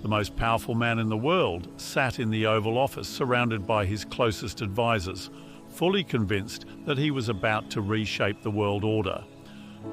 The most powerful man in the world sat in the Oval Office surrounded by his closest advisors, fully convinced that he was about to reshape the world order.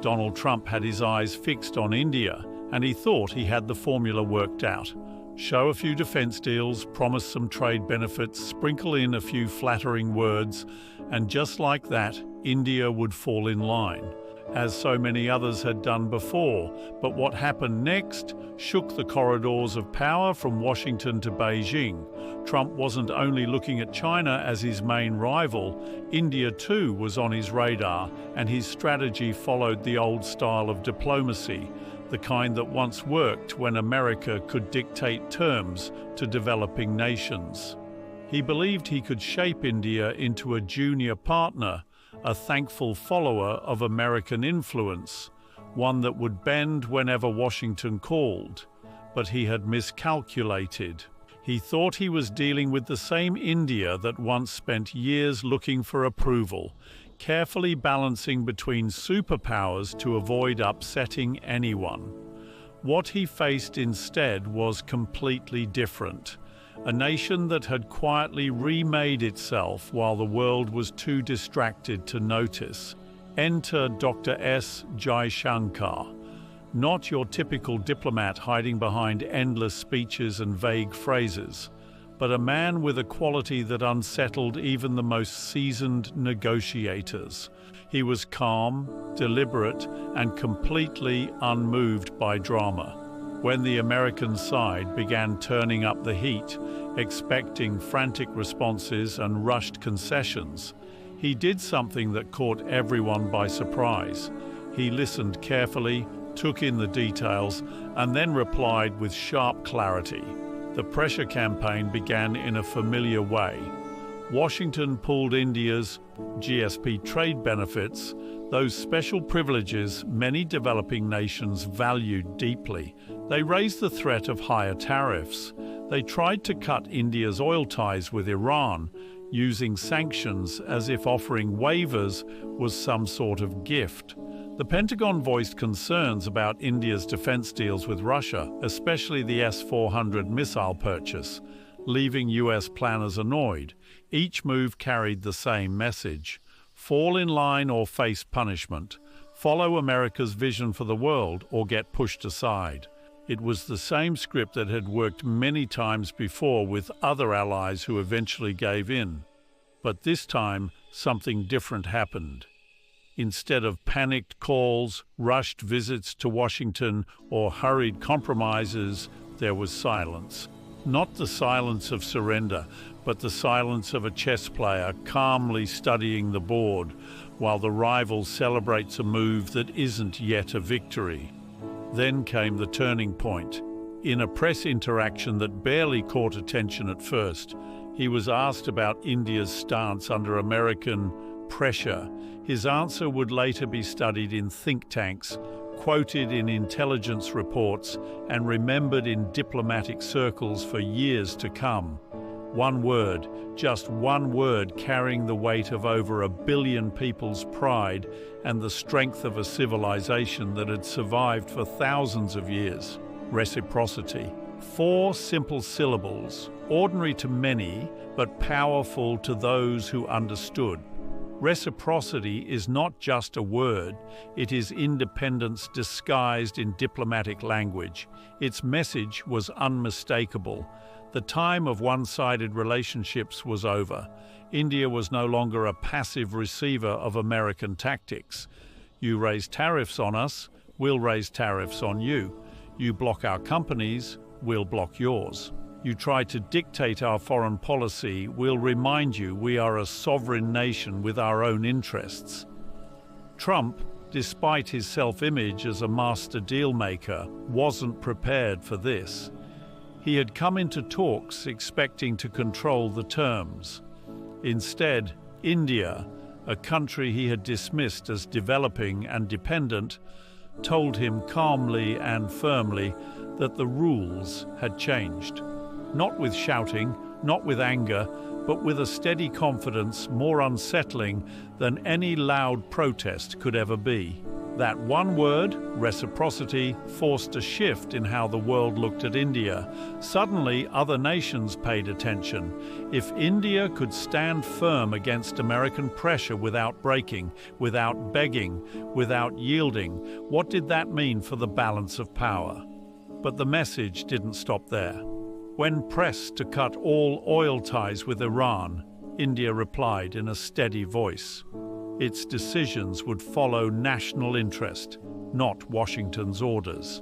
Donald Trump had his eyes fixed on India, and he thought he had the formula worked out. Show a few defense deals, promise some trade benefits, sprinkle in a few flattering words, and just like that, India would fall in line, as so many others had done before. But what happened next shook the corridors of power from Washington to Beijing. Trump wasn't only looking at China as his main rival, India too was on his radar, and his strategy followed the old style of diplomacy, the kind that once worked when America could dictate terms to developing nations. He believed he could shape India into a junior partner, a thankful follower of American influence, one that would bend whenever Washington called. But he had miscalculated. He thought he was dealing with the same India that once spent years looking for approval, carefully balancing between superpowers to avoid upsetting anyone. What he faced instead was completely different. A nation that had quietly remade itself while the world was too distracted to notice. Enter Dr. S. Jaishankar. Not your typical diplomat hiding behind endless speeches and vague phrases, but a man with a quality that unsettled even the most seasoned negotiators. He was calm, deliberate, and completely unmoved by drama. When the American side began turning up the heat, expecting frantic responses and rushed concessions, he did something that caught everyone by surprise. He listened carefully, took in the details, and then replied with sharp clarity. The pressure campaign began in a familiar way. Washington pulled India's GSP trade benefits, those special privileges many developing nations valued deeply. They raised the threat of higher tariffs. They tried to cut India's oil ties with Iran, using sanctions as if offering waivers was some sort of gift. The Pentagon voiced concerns about India's defense deals with Russia, especially the S-400 missile purchase, leaving US planners annoyed. Each move carried the same message: fall in line or face punishment. Follow America's vision for the world or get pushed aside. It was the same script that had worked many times before with other allies who eventually gave in. But this time, something different happened. Instead of panicked calls, rushed visits to Washington, or hurried compromises, there was silence. Not the silence of surrender, but the silence of a chess player calmly studying the board, while the rival celebrates a move that isn't yet a victory. Then came the turning point. In a press interaction that barely caught attention at first, he was asked about India's stance under American pressure. His answer would later be studied in think tanks, quoted in intelligence reports, and remembered in diplomatic circles for years to come. One word, just one word, carrying the weight of over 1 billion people's pride and the strength of a civilization that had survived for thousands of years. Reciprocity. 4 simple syllables, ordinary to many, but powerful to those who understood. Reciprocity is not just a word, it is independence disguised in diplomatic language. Its message was unmistakable. The time of one-sided relationships was over. India was no longer a passive receiver of American tactics. You raise tariffs on us, we'll raise tariffs on you. You block our companies, we'll block yours. You try to dictate our foreign policy, we'll remind you we are a sovereign nation with our own interests. Trump, despite his self-image as a master deal-maker, wasn't prepared for this. He had come into talks expecting to control the terms. Instead, India, a country he had dismissed as developing and dependent, told him calmly and firmly that the rules had changed. Not with shouting, not with anger, but with a steady confidence more unsettling than any loud protest could ever be. That one word, reciprocity, forced a shift in how the world looked at India. Suddenly, other nations paid attention. If India could stand firm against American pressure without breaking, without begging, without yielding, what did that mean for the balance of power? But the message didn't stop there. When pressed to cut all oil ties with Iran, India replied in a steady voice. Its decisions would follow national interest, not Washington's orders.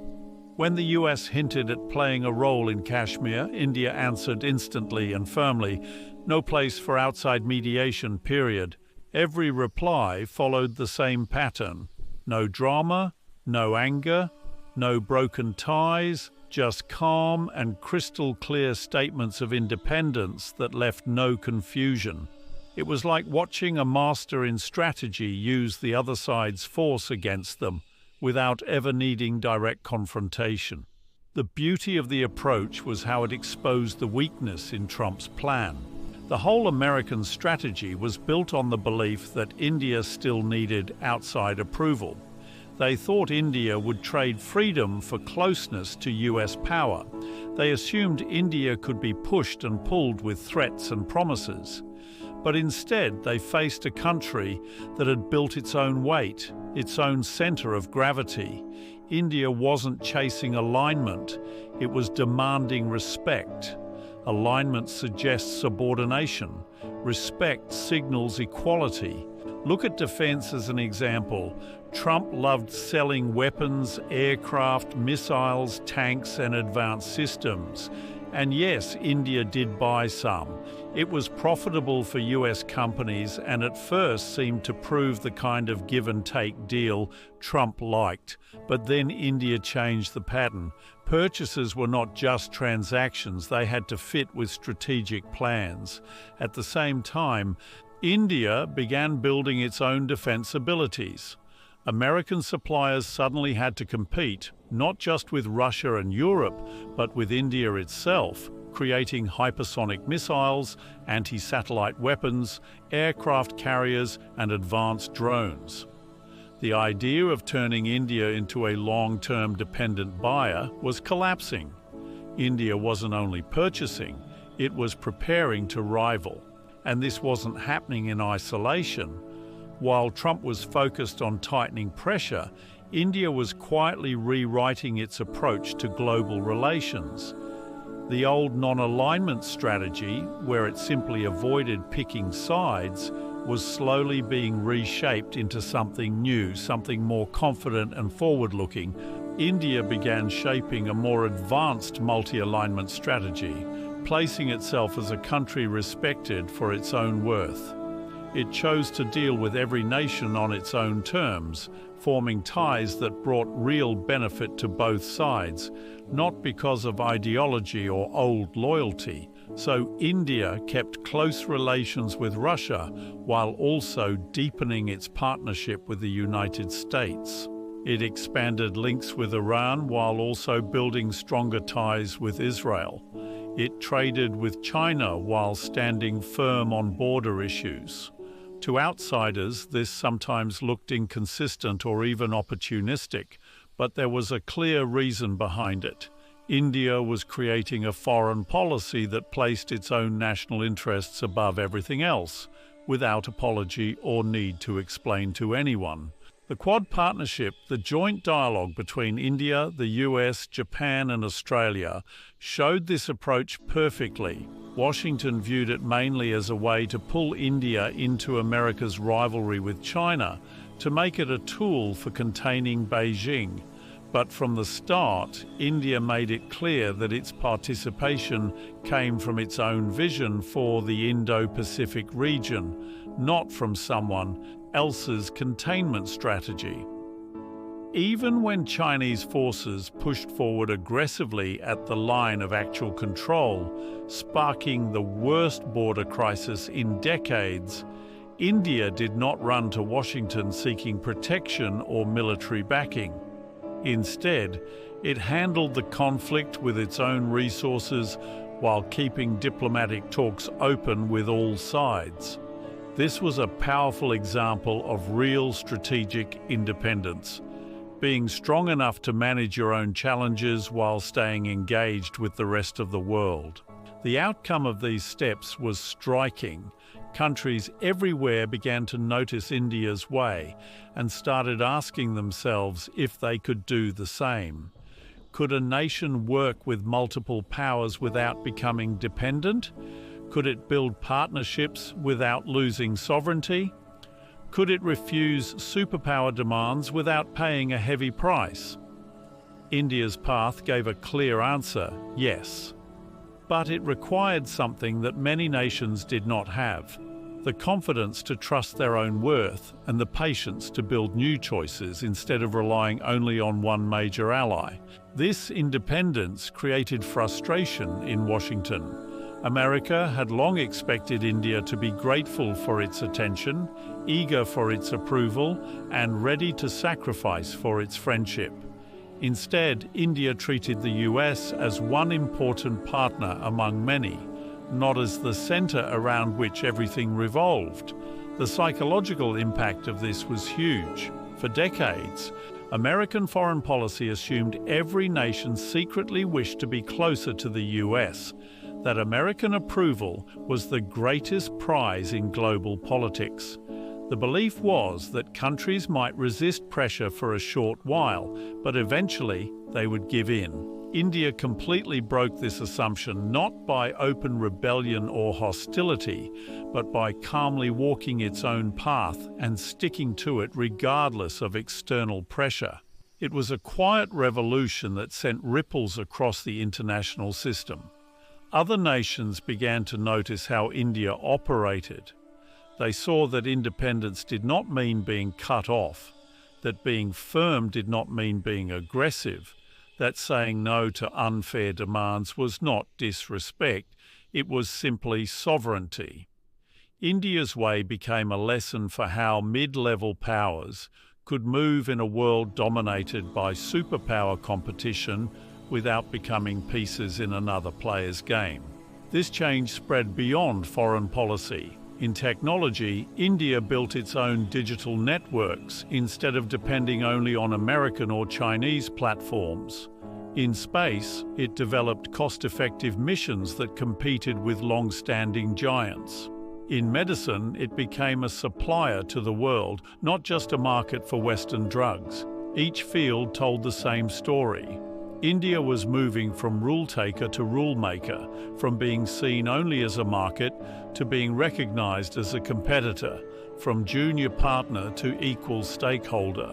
When the US hinted at playing a role in Kashmir, India answered instantly and firmly, "No place for outside mediation, period." Every reply followed the same pattern. No drama, no anger, no broken ties, just calm and crystal clear statements of independence that left no confusion. It was like watching a master in strategy use the other side's force against them without ever needing direct confrontation. The beauty of the approach was how it exposed the weakness in Trump's plan. The whole American strategy was built on the belief that India still needed outside approval. They thought India would trade freedom for closeness to US power. They assumed India could be pushed and pulled with threats and promises. But instead, they faced a country that had built its own weight, its own center of gravity. India wasn't chasing alignment, it was demanding respect. Alignment suggests subordination. Respect signals equality. Look at defense as an example. Trump loved selling weapons, aircraft, missiles, tanks, and advanced systems. And yes, India did buy some. It was profitable for US companies and at first seemed to prove the kind of give-and-take deal Trump liked. But then India changed the pattern. Purchases were not just transactions, they had to fit with strategic plans. At the same time, India began building its own defense abilities. American suppliers suddenly had to compete, not just with Russia and Europe, but with India itself, creating hypersonic missiles, anti-satellite weapons, aircraft carriers, and advanced drones. The idea of turning India into a long-term dependent buyer was collapsing. India wasn't only purchasing, it was preparing to rival. And this wasn't happening in isolation. While Trump was focused on tightening pressure, India was quietly rewriting its approach to global relations. The old non-alignment strategy, where it simply avoided picking sides, was slowly being reshaped into something new, something more confident and forward-looking. India began shaping a more advanced multi-alignment strategy, placing itself as a country respected for its own worth. It chose to deal with every nation on its own terms, forming ties that brought real benefit to both sides, not because of ideology or old loyalty. So India kept close relations with Russia while also deepening its partnership with the United States. It expanded links with Iran while also building stronger ties with Israel. It traded with China while standing firm on border issues. To outsiders, this sometimes looked inconsistent or even opportunistic, but there was a clear reason behind it. India was creating a foreign policy that placed its own national interests above everything else, without apology or need to explain to anyone. The Quad partnership, the joint dialogue between India, the US, Japan and Australia, showed this approach perfectly. Washington viewed it mainly as a way to pull India into America's rivalry with China, to make it a tool for containing Beijing. But from the start, India made it clear that its participation came from its own vision for the Indo-Pacific region, not from someone else's containment strategy. Even when Chinese forces pushed forward aggressively at the line of actual control, sparking the worst border crisis in decades, India did not run to Washington seeking protection or military backing. Instead, it handled the conflict with its own resources while keeping diplomatic talks open with all sides. This was a powerful example of real strategic independence. being strong enough to manage your own challenges while staying engaged with the rest of the world. The outcome of these steps was striking. Countries everywhere began to notice India's way and started asking themselves if they could do the same. Could a nation work with multiple powers without becoming dependent? Could it build partnerships without losing sovereignty? Could it refuse superpower demands without paying a heavy price? India's path gave a clear answer: yes. But it required something that many nations did not have: the confidence to trust their own worth and the patience to build new choices instead of relying only on one major ally. This independence created frustration in Washington. America had long expected India to be grateful for its attention, eager for its approval, and ready to sacrifice for its friendship. Instead, India treated the US as one important partner among many, not as the center around which everything revolved. The psychological impact of this was huge. For decades, American foreign policy assumed every nation secretly wished to be closer to the US, that American approval was the greatest prize in global politics. The belief was that countries might resist pressure for a short while, but eventually they would give in. India completely broke this assumption, not by open rebellion or hostility, but by calmly walking its own path and sticking to it regardless of external pressure. It was a quiet revolution that sent ripples across the international system. Other nations began to notice how India operated. They saw that independence did not mean being cut off, that being firm did not mean being aggressive, that saying no to unfair demands was not disrespect, it was simply sovereignty. India's way became a lesson for how mid-level powers could move in a world dominated by superpower competition without becoming pieces in another player's game. This change spread beyond foreign policy. In technology, India built its own digital networks instead of depending only on American or Chinese platforms. In space, it developed cost-effective missions that competed with long-standing giants. In medicine, it became a supplier to the world, not just a market for Western drugs. Each field told the same story. India was moving from rule-taker to rule-maker, from being seen only as a market to being recognized as a competitor, from junior partner to equal stakeholder.